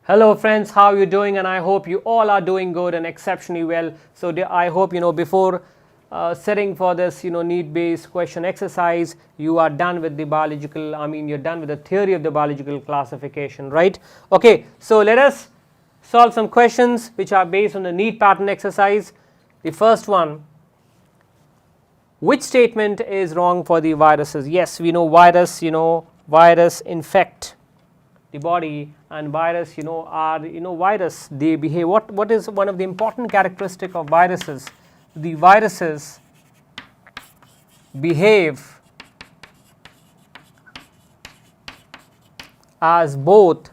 Hello friends, how are you doing? And I hope you all are doing good and exceptionally well. So I hope before sitting for this NEET based question exercise, you are done with the biological, you're done with the theory of the biological classification, right? Okay, so let us solve some questions which are based on the NEET pattern exercise. The first one, which statement is wrong for the viruses? Yes, we know virus infect the body, and virus are virus, they behave. What is one of the important characteristic of viruses? The viruses behave as both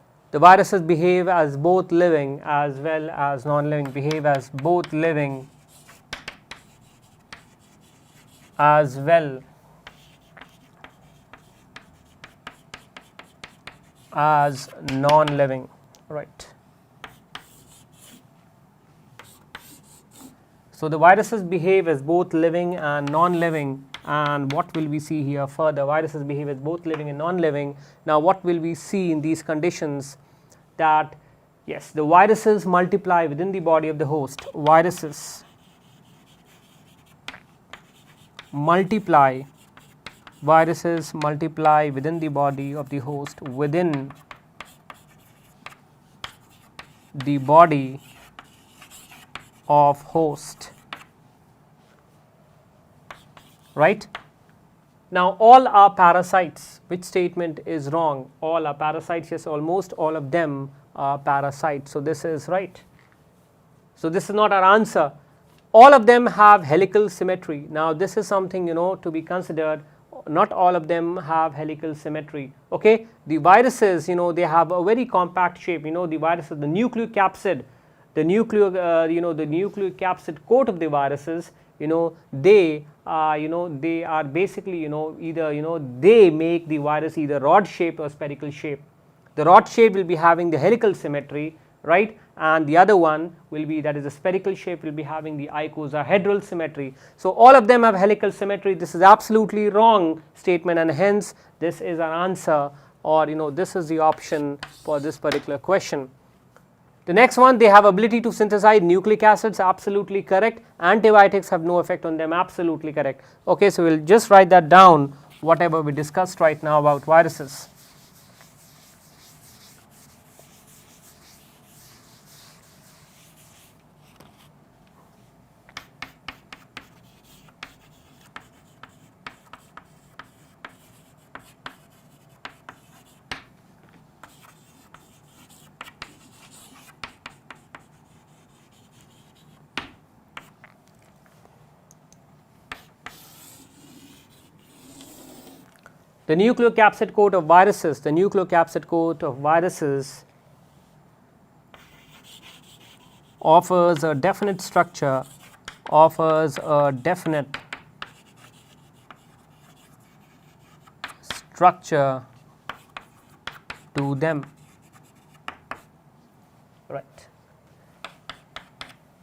living as well as non-living, behave as both living as well as non-living, right? So the viruses behave as both living and non-living, and what will we see here further? Viruses behave as both living and non-living. Now what will we see in these conditions? That yes, the viruses multiply within the body of the host. Viruses multiply within the body of the host, within the body of host, right? Now all are parasites. Which statement is wrong? All are parasites. Yes, almost all of them are parasites, so this is right. So this is not our answer. All of them have helical symmetry. Now this is something to be considered. Not all of them have helical symmetry. Okay, the viruses they have a very compact shape. The viruses, the nucleocapsid, the nucleic capsid coat of the viruses, they are basically either they make the virus either rod shape or spherical shape. The rod shape will be having the helical symmetry, right, and the other one will be, that is the spherical shape, will be having the icosahedral symmetry. So all of them have helical symmetry. This is absolutely wrong statement, and hence this is our answer, or this is the option for this particular question. The next one, they have ability to synthesize nucleic acids, absolutely correct. Antibiotics have no effect on them, absolutely correct. Okay, so we'll just write that down, whatever we discussed right now about viruses. The nucleocapsid coat of viruses, offers a definite structure, to them, right?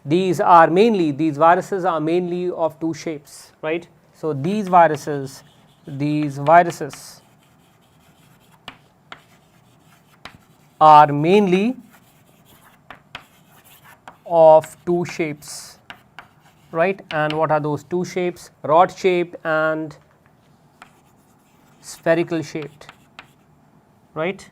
These viruses are mainly of two shapes, right? So these viruses are mainly of two shapes, right? And what are those two shapes? Rod shaped and spherical shaped, right?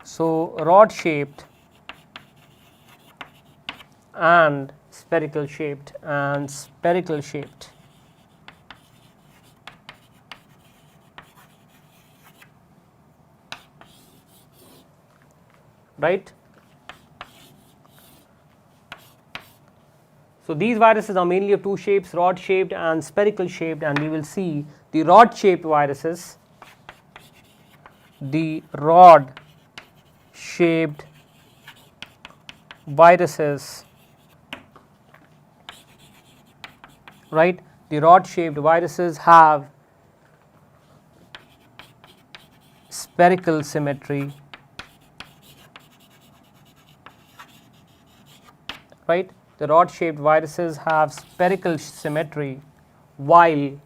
So rod shaped and spherical shaped, right? So these viruses are mainly of two shapes, rod shaped and spherical shaped, and we will see the rod shaped viruses, right? The rod shaped viruses have spherical symmetry, right? The rod shaped viruses have spherical symmetry, while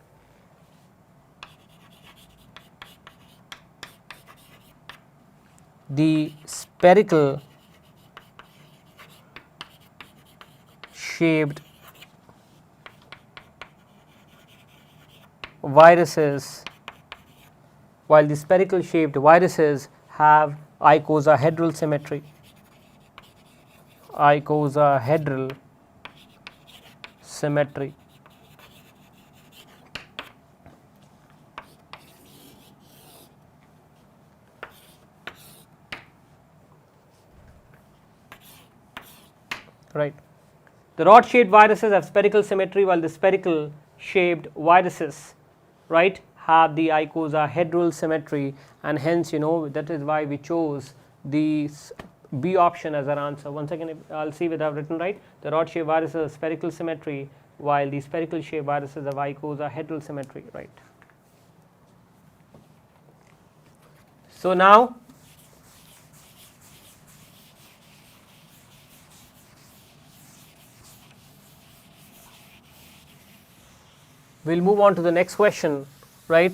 the spherical shaped viruses, while the spherical shaped viruses have icosahedral symmetry. Icosahedral symmetry. Right. The rod shaped viruses have spherical symmetry, while the spherical shaped viruses, right, have the icosahedral symmetry, and hence that is why we chose the B option as our answer. Once again, I'll see whether I've written right. The rod shaped viruses have spherical symmetry, while the spherical shaped viruses have icosahedral symmetry, right. So now we'll move on to the next question, right.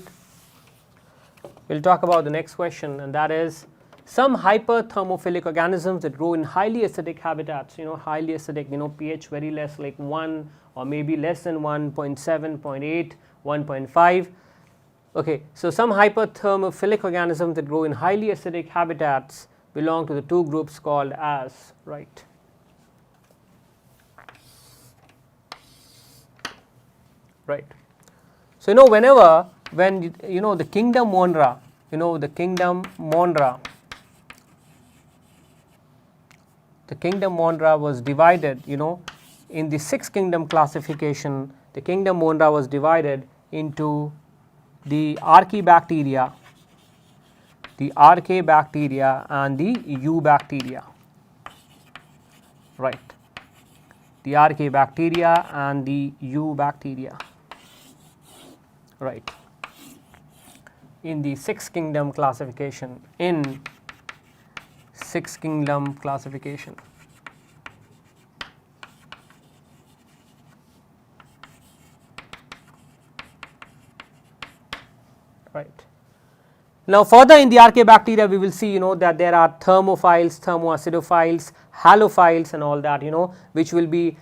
We'll talk about the next question, and that is some hyperthermophilic organisms that grow in highly acidic habitats, highly acidic, pH very less, like 1 or maybe less than 1, 0.7, 0.8, 1.5. Okay, so some hyperthermophilic organisms that grow in highly acidic habitats belong to the two groups called as, right. Right. So whenever when the kingdom Monera, the kingdom Monera was divided, in the 6 kingdom classification, the kingdom Monera was divided into the archaebacteria, and the eubacteria, right. The archaebacteria and the eubacteria, right, in the 6 kingdom classification, right. Now further in the archaebacteria we will see that there are thermophiles, thermoacidophiles, halophiles and all that, which will be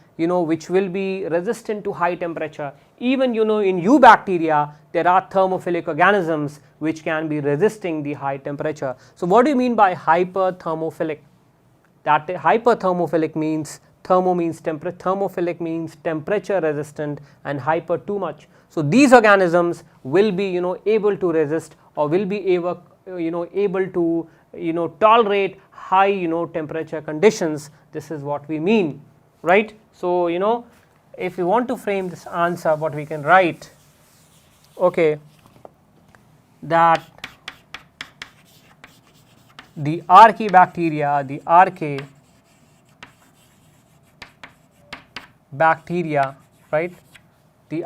resistant to high temperature. Even in eubacteria there are thermophilic organisms which can be resisting the high temperature. So what do you mean by hyperthermophilic? That hyperthermophilic means thermophilic means temperature resistant, and hyper too much. So these organisms will be able to resist, or will be able to tolerate high temperature conditions. This is what we mean, right. So if we want to frame this answer, what we can write, okay, that the archaebacteria right, the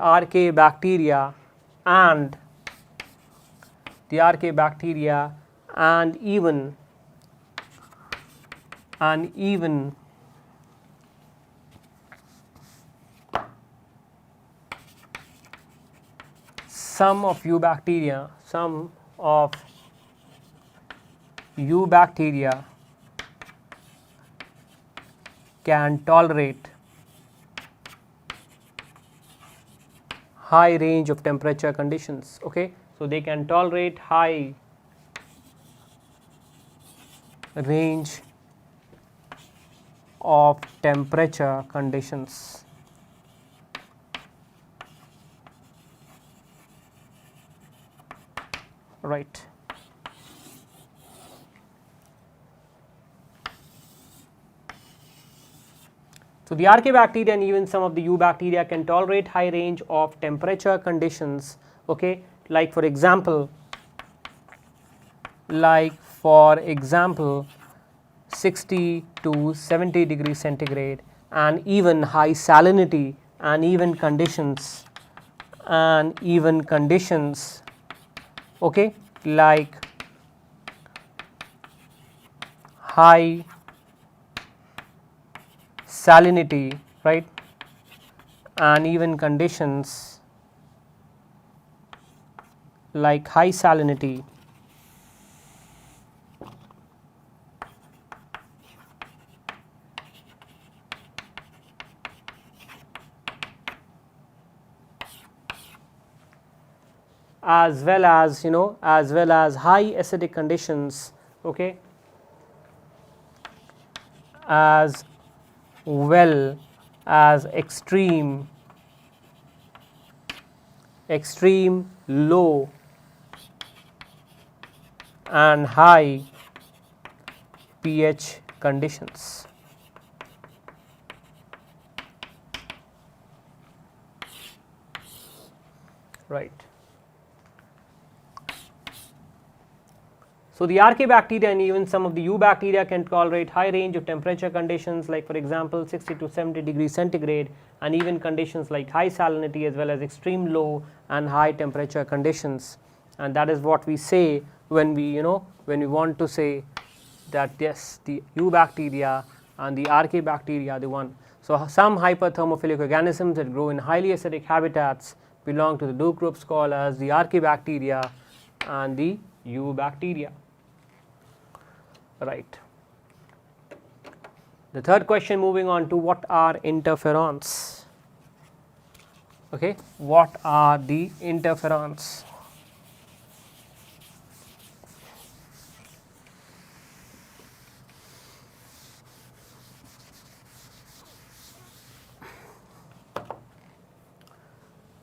archaebacteria and even some of eubacteria can tolerate high range of temperature conditions. Okay, so they can tolerate high range of temperature conditions. Right. So the archaebacteria and even some of the eubacteria can tolerate high range of temperature conditions. Okay, like for example 60 to 70 degrees centigrade, and even high salinity, and even conditions, okay, like high salinity, right, and even conditions like high salinity, as well as as well as high acidic conditions, okay, as well as extreme low and high pH conditions. Right. So, the archaebacteria and even some of the eubacteria can tolerate high range of temperature conditions, like for example 60 to 70 degrees centigrade, and even conditions like high salinity as well as extreme low and high temperature conditions. And that is what we say when we when we want to say that yes, the eubacteria and the archaebacteria are the one. So, some hyperthermophilic organisms that grow in highly acidic habitats belong to the two groups called as the archaebacteria and the eubacteria. Right. The third question, moving on to what are interferons? Okay, what are the interferons?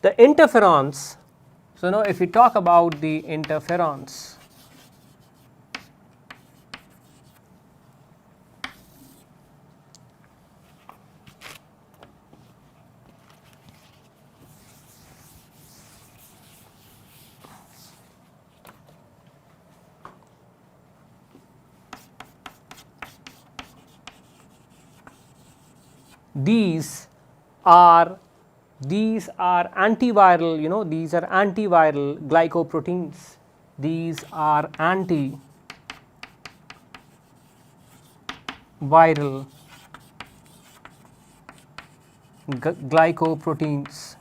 The interferons, so now if we talk about the interferons, these are antiviral, these are antiviral glycoproteins. These are antiviral glycoproteins.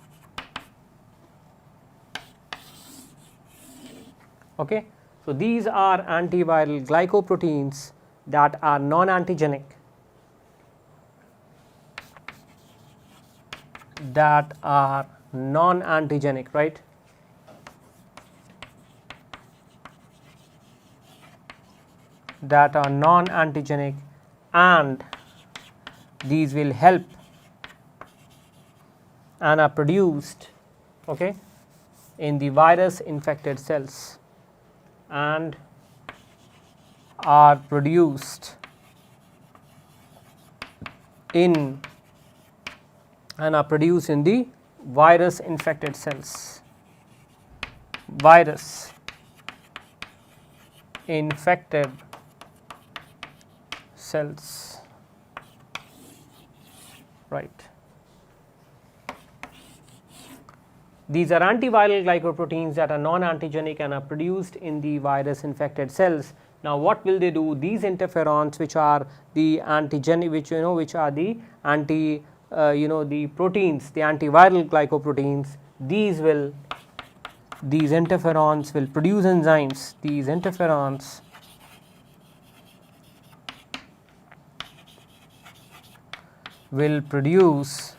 Okay. So, these are antiviral glycoproteins that are non-antigenic, right. That are non-antigenic, and these will help and are produced, okay, in the virus infected cells, and are produced in the virus infected cells. Virus infected cells, right. These are antiviral glycoproteins that are non-antigenic and are produced in the virus infected cells. Now, what will they do? These interferons, which are the antigenic, which are the the proteins, the antiviral glycoproteins, these interferons will produce enzymes. These interferons will produce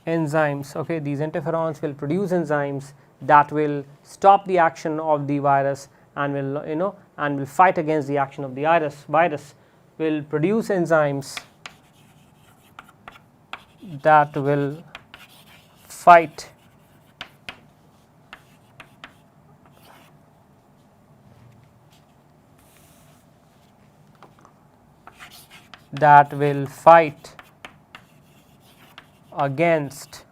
enzymes. Okay, these interferons will produce enzymes that will stop the action of the virus and will and will fight against the action of the virus will produce enzymes that will fight against,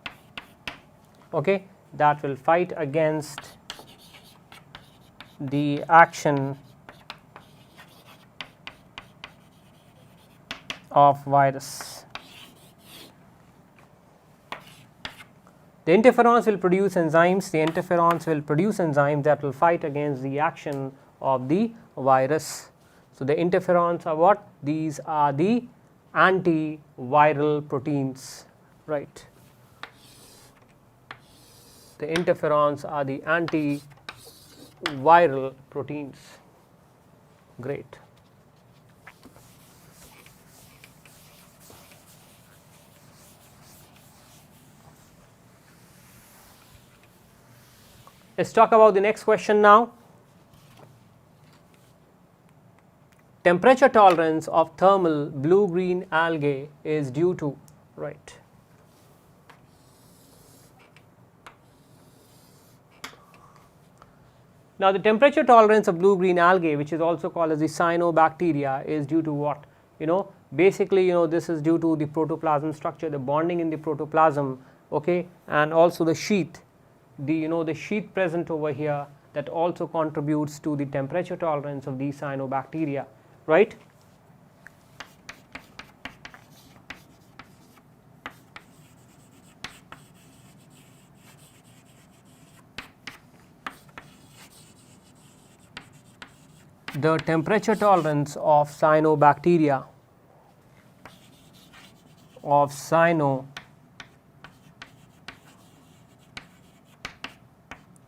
okay, that will fight against the action of virus. The interferons will produce enzymes. The interferons will produce enzymes that will fight against the action of the virus. So, the interferons are what? These are the antiviral proteins, right. The interferons are the antiviral proteins. Great. Let's talk about the next question now. Temperature tolerance of thermal blue-green algae is due to, right. Now, the temperature tolerance of blue-green algae, which is also called as the cyanobacteria, is due to what? Basically, this is due to the protoplasm structure, the bonding in the protoplasm, okay, and also the sheath, the sheath present over here, that also contributes to the temperature tolerance of these cyanobacteria, right. The temperature tolerance of cyanobacteria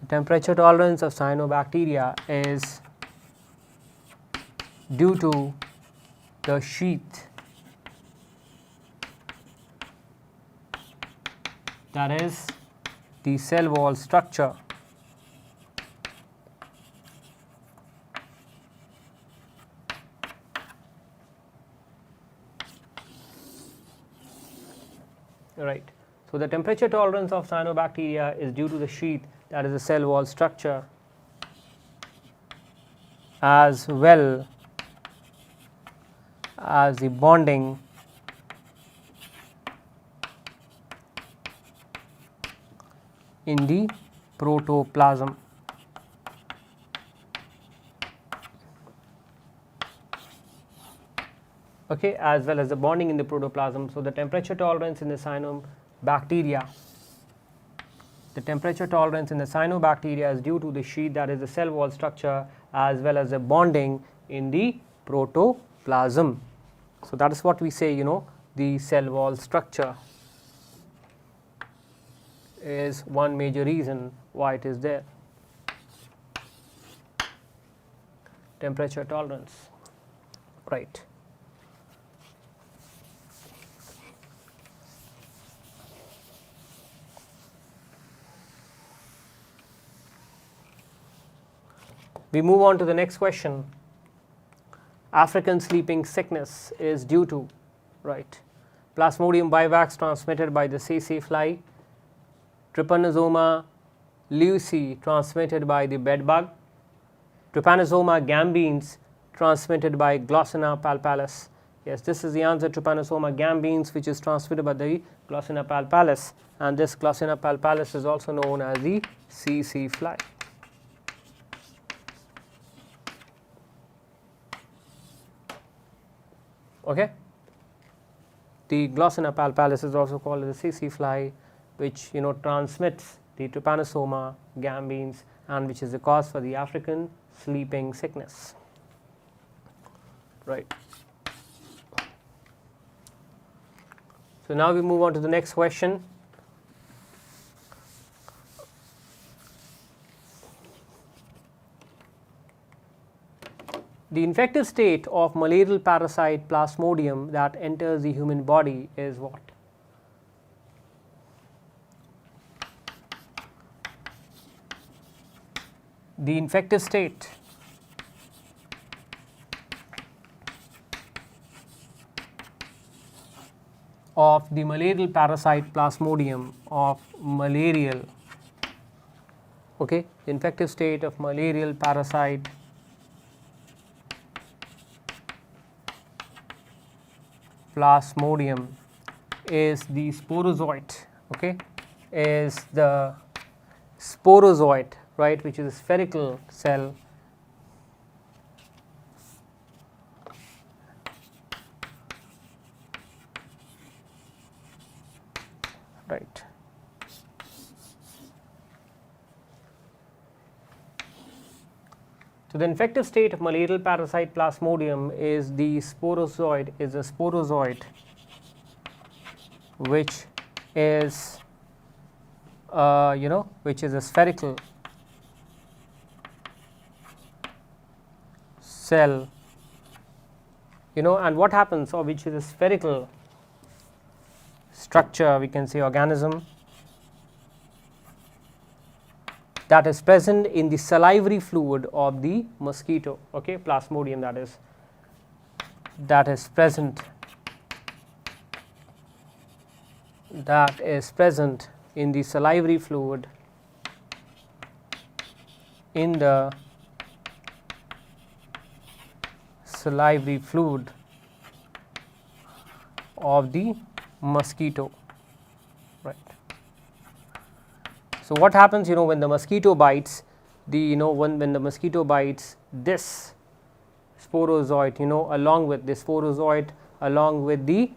the temperature tolerance of cyanobacteria is due to the sheath, that is the cell wall structure, right. So, the temperature tolerance of cyanobacteria is due to the sheath, that is the cell wall structure, as well as the bonding in the protoplasm. Okay, as well as the bonding in the protoplasm. So, the temperature tolerance in the cyanobacteria, is due to the sheath, that is the cell wall structure, as well as the bonding in the protoplasm. So, that is what we say, the cell wall structure is one major reason why it is there. Temperature tolerance, right. We move on to the next question. African sleeping sickness is due to, right, Plasmodium vivax transmitted by the tsetse fly, Trypanosoma leuci transmitted by the bedbug, Trypanosoma gambins transmitted by Glossina palpalis. Yes, this is the answer, Trypanosoma gambins, which is transmitted by the Glossina palpalis, and this Glossina palpalis is also known as the tsetse fly. Okay. The Glossina palpalis is also called the tsetse fly, which transmits the Trypanosoma gambins, and which is the cause for the African sleeping sickness. Right. So now we move on to the next question. The infective state of malarial parasite Plasmodium that enters the human body is what? The infective state of the malarial parasite Plasmodium of malarial, okay, the infective state of malarial parasite Plasmodium is the sporozoite, okay, is the sporozoite, right, which is a spherical cell, right. So, the infective state of malarial parasite Plasmodium is the sporozoite, which is which is a spherical cell, and what happens, or which is a spherical structure, we can say organism, that is present in the salivary fluid of the mosquito. Okay, plasmodium that is present in the salivary fluid of the mosquito, right. So what happens, when the mosquito bites, when the mosquito bites, this sporozoite, along with the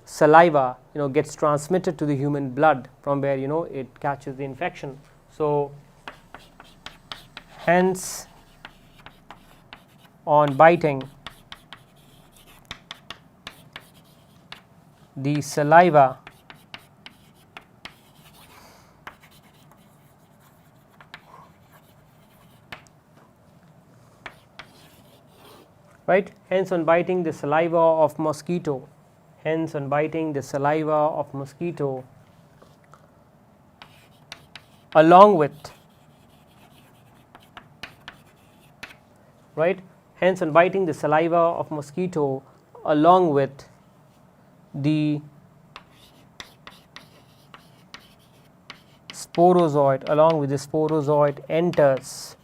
saliva, gets transmitted to the human blood, from where it catches the infection. So hence, on biting, the saliva right, hence on biting the saliva of mosquito, along with, right, hence on biting the saliva of mosquito along with the sporozoite enters,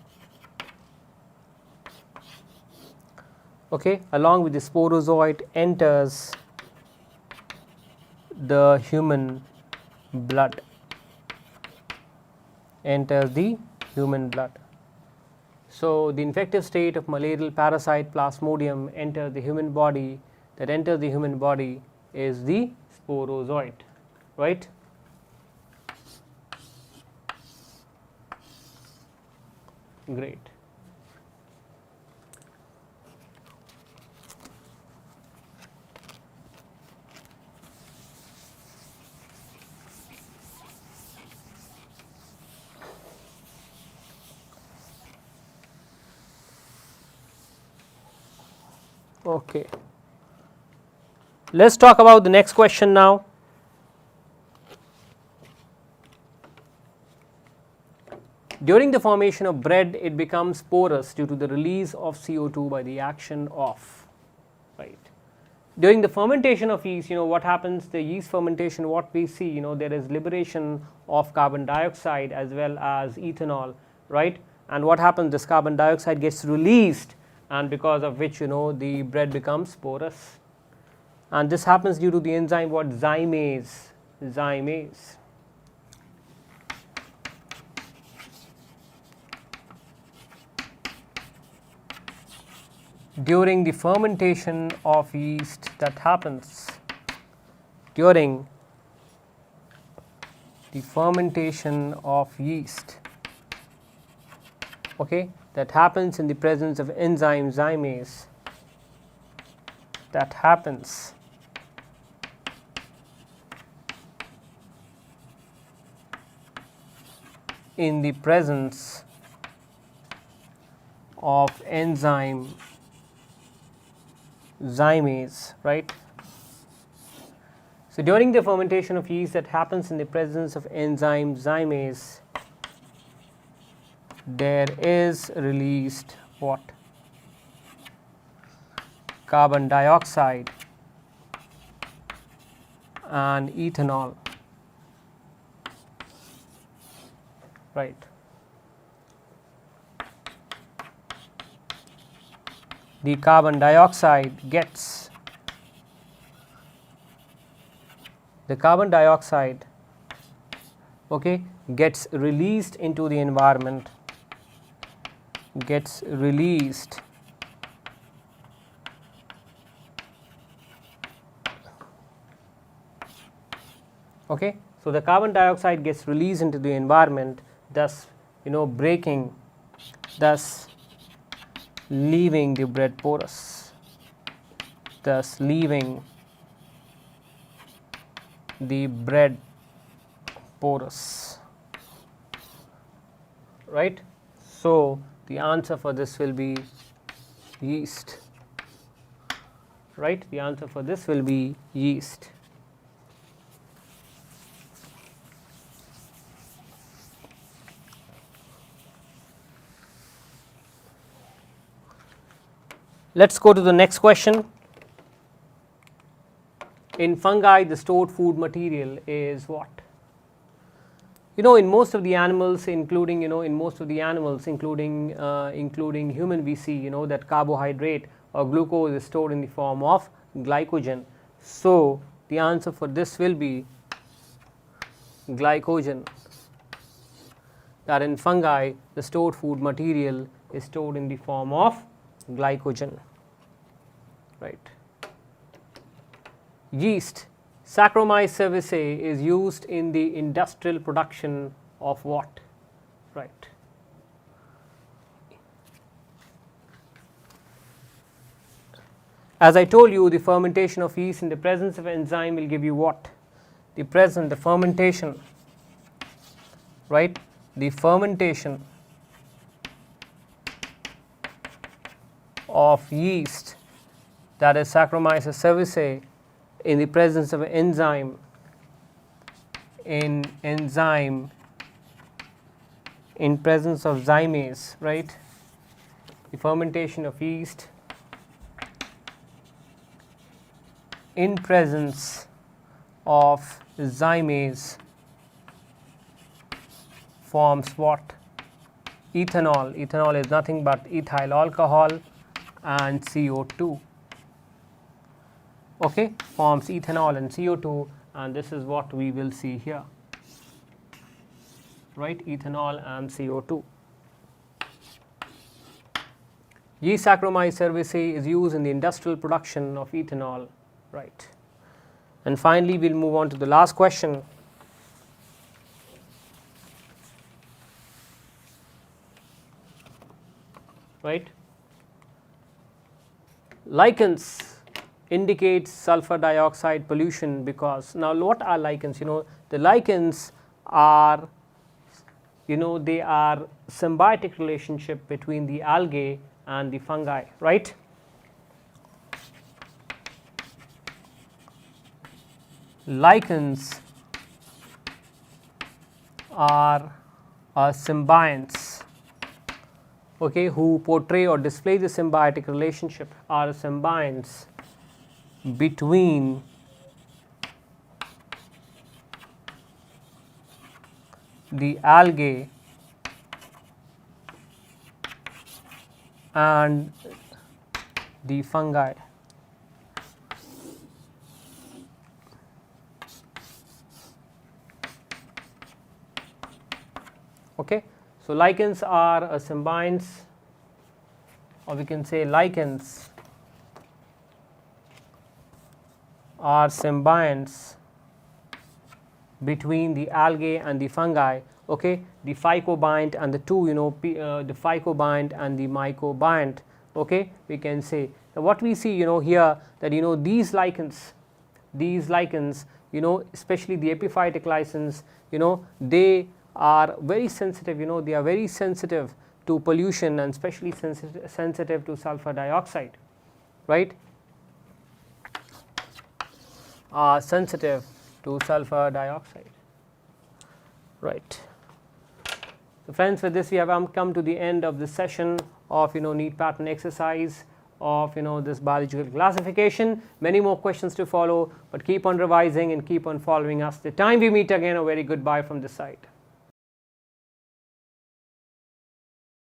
okay, along with the sporozoite enters the human blood, So the infective state of malarial parasite plasmodium enters the human body, is the sporozoite, right. Great. Okay. Let's talk about the next question now. During the formation of bread, it becomes porous due to the release of CO2 by the action of, right. During the fermentation of yeast, what happens, the yeast fermentation, what we see, there is liberation of carbon dioxide as well as ethanol, right. And what happens, this carbon dioxide gets released, and because of which, the bread becomes porous. And this happens due to the enzyme, what, zymase. During the fermentation of yeast that happens, okay, that happens in the presence of enzyme zymase, that happens in the presence of enzyme zymase, right. So during the fermentation of yeast that happens in the presence of enzyme zymase, there is released what? Carbon dioxide and ethanol, right. The carbon dioxide gets released into the environment, okay. So the carbon dioxide gets released into the environment, thus leaving the bread porous, right. So the answer for this will be yeast, right. The answer for this will be yeast. Let's go to the next question. In fungi, the stored food material is what? In most of the animals, including including human, we see that carbohydrate or glucose is stored in the form of glycogen. So the answer for this will be glycogen. That in fungi, the stored food material is stored in the form of glycogen, right? Yeast, Saccharomyces cerevisiae, is used in the industrial production of what? Right. As I told you, the fermentation of yeast in the presence of enzyme will give you what? The fermentation, right? The fermentation of yeast, that is Saccharomyces cerevisiae, in the presence of an enzyme, in presence of zymase, right? The fermentation of yeast in presence of zymase forms what? Ethanol. Ethanol is nothing but ethyl alcohol and CO2. Okay, forms ethanol and CO2, and this is what we will see here, right? Ethanol and CO2. Yeast Saccharomyces cerevisiae is used in the industrial production of ethanol, right? And finally, we'll move on to the last question. Right? Lichens indicates sulfur dioxide pollution because, now what are lichens? The lichens are, they are symbiotic relationship between the algae and the fungi, right? Lichens are symbionts, okay, who portray or display the symbiotic relationship, are symbionts between the algae and the fungi. Okay, so lichens are symbionts, or we can say lichens are symbionts between the algae and the fungi. Okay, the phycobiont and the two, the phycobiont and the mycobiont. Okay, we can say. So what we see, here, that these lichens, especially the epiphytic lichens, they are very sensitive. They are very sensitive to pollution and especially sensitive to sulfur dioxide, right? Are sensitive to sulfur dioxide, right? So friends, with this we have come to the end of this session of NEET pattern exercise of this biological classification. Many more questions to follow, but keep on revising and keep on following us. The time we meet again, a very goodbye from this side.